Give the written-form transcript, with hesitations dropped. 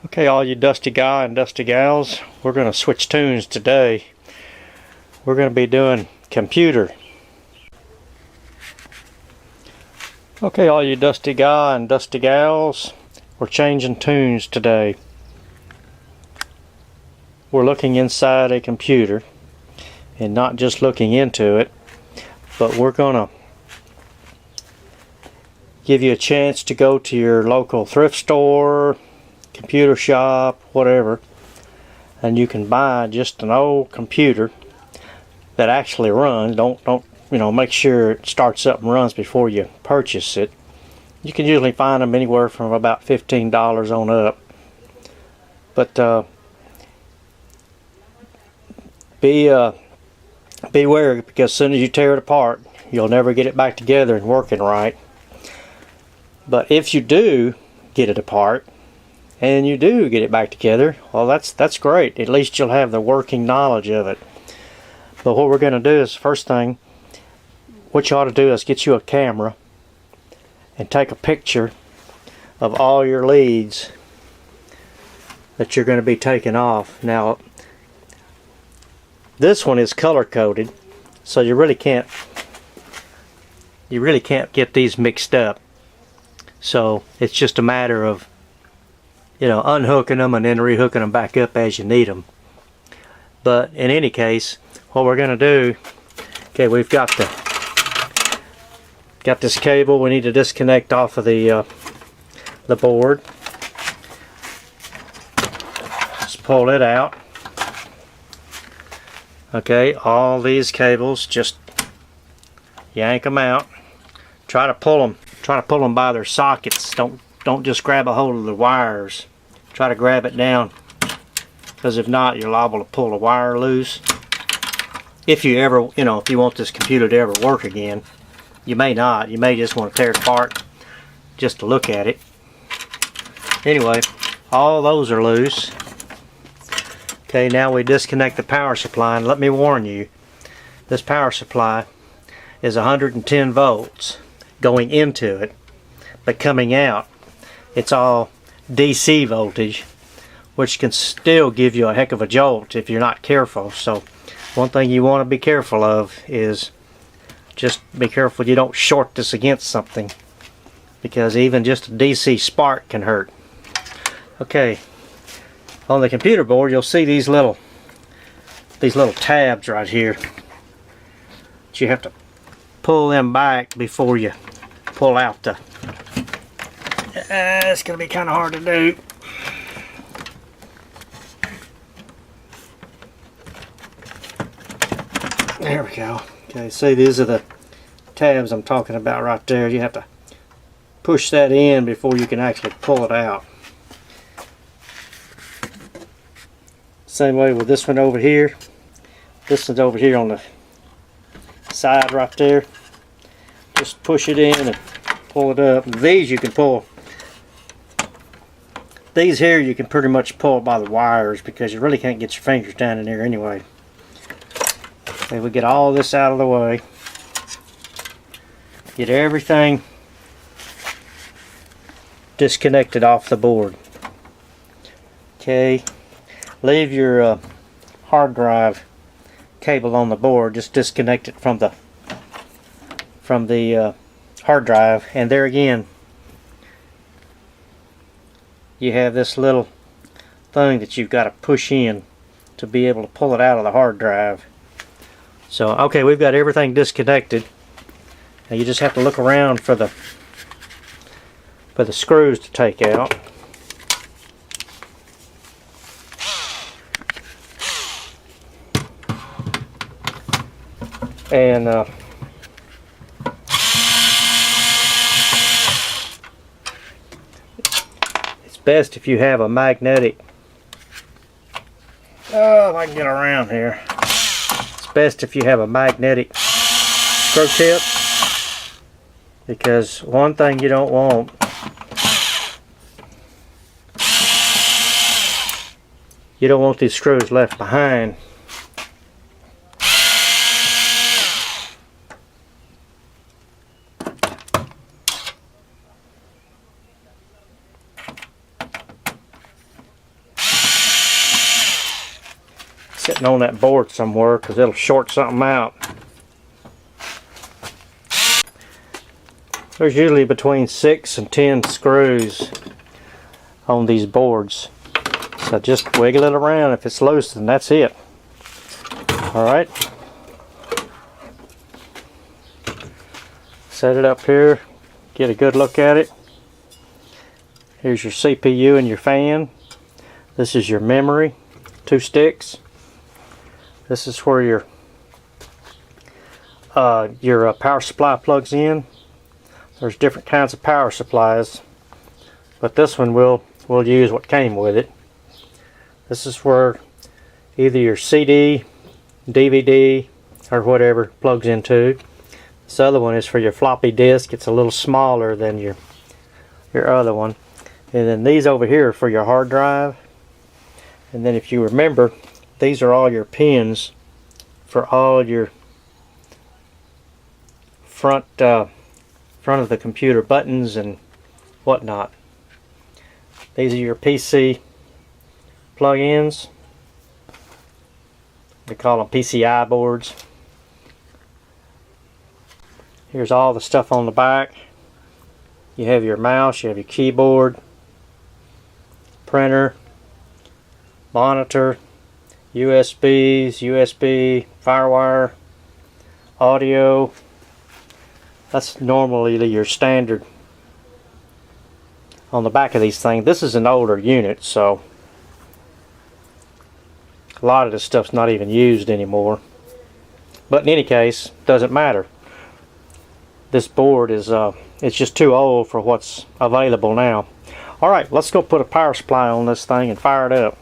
Okay, all you dusty guy and dusty gals, we're going to switch tunes today. We're going to be doing computer. Okay, all you dusty guy and dusty gals, we're changing tunes today. We're looking inside a computer and not just looking into it, but we're going to give you a chance to go to your local thrift store, computer shop, whatever, and you can buy just an old computer that actually runs. Don't make sure it starts up and runs before you purchase it. You can usually find them anywhere from about $15 on up, but beware, because as soon as you tear it apart, you'll never get it back together and working right. But if you do get it apart and you do get it back together, well, that's great. At least you'll have the working knowledge of it. But what we're going to do is, first thing, what you ought to do is get you a camera and take a picture of all your leads that you're going to be taking off. Now, this one is color coded, so you really can't get these mixed up. So it's just a matter of unhooking them and then rehooking them back up as you need them. But in any case, what we're going to do, okay, we've got this cable we need to disconnect off of the board. Just pull it out. Okay, all these cables, just yank them out. Try to pull them by their sockets. Don't just grab a hold of the wires. Try to grab it down, because if not, you're liable to pull the wire loose. If you ever, if you want this computer to ever work again, you may not. You may just want to tear it apart just to look at it. Anyway, all those are loose. Okay, now we disconnect the power supply, and let me warn you, this power supply is 110 volts going into it, but coming out, it's all DC voltage, which can still give you a heck of a jolt if you're not careful. So one thing you want to be careful of is just be careful you don't short this against something, because even just a DC spark can hurt. Okay, on the computer board you'll see these little tabs right here. But you have to pull them back before you pull out the it's going to be kind of hard to do. There we go. Okay, see, these are the tabs I'm talking about right there. You have to push that in before you can actually pull it out. Same way with this one over here. This one's over here on the side right there. Just push it in and pull it up. And these you can pull. These here you can pretty much pull by the wires, because you really can't get your fingers down in there anyway. Okay, we get all this out of the way. Get everything disconnected off the board. Okay, leave your hard drive cable on the board. Just disconnect it from the hard drive, and there again you have this little thing that you've got to push in to be able to pull it out of the hard drive. So okay, we've got everything disconnected. Now you just have to look around for the screws to take out. And it's best if you have a magnetic, if I can get around here, it's best if you have a magnetic screw tip, because one thing you don't want these screws left behind. sitting on that board somewhere because it'll short something out. There's usually between 6 and 10 screws on these boards. So just wiggle it around. If it's loose, then that's it. Alright. Set it up here. Get a good look at it. Here's your CPU and your fan. This is your memory. 2 sticks. This is where your power supply plugs in. There's different kinds of power supplies, but this one we'll use what came with it. This is where either your CD, DVD, or whatever plugs into. This other one is for your floppy disk. It's a little smaller than your other one. And then these over here are for your hard drive. And then if you remember, these are all your pins for all your front of the computer buttons and whatnot. These are your PC plug-ins. They call them PCI boards. Here's all the stuff on the back. You have your mouse, you have your keyboard, printer, monitor, USBs, USB, FireWire, audio. That's normally your standard on the back of these things. This is an older unit, so a lot of this stuff's not even used anymore. But in any case, doesn't matter. This board is it's just too old for what's available now. Alright, let's go put a power supply on this thing and fire it up.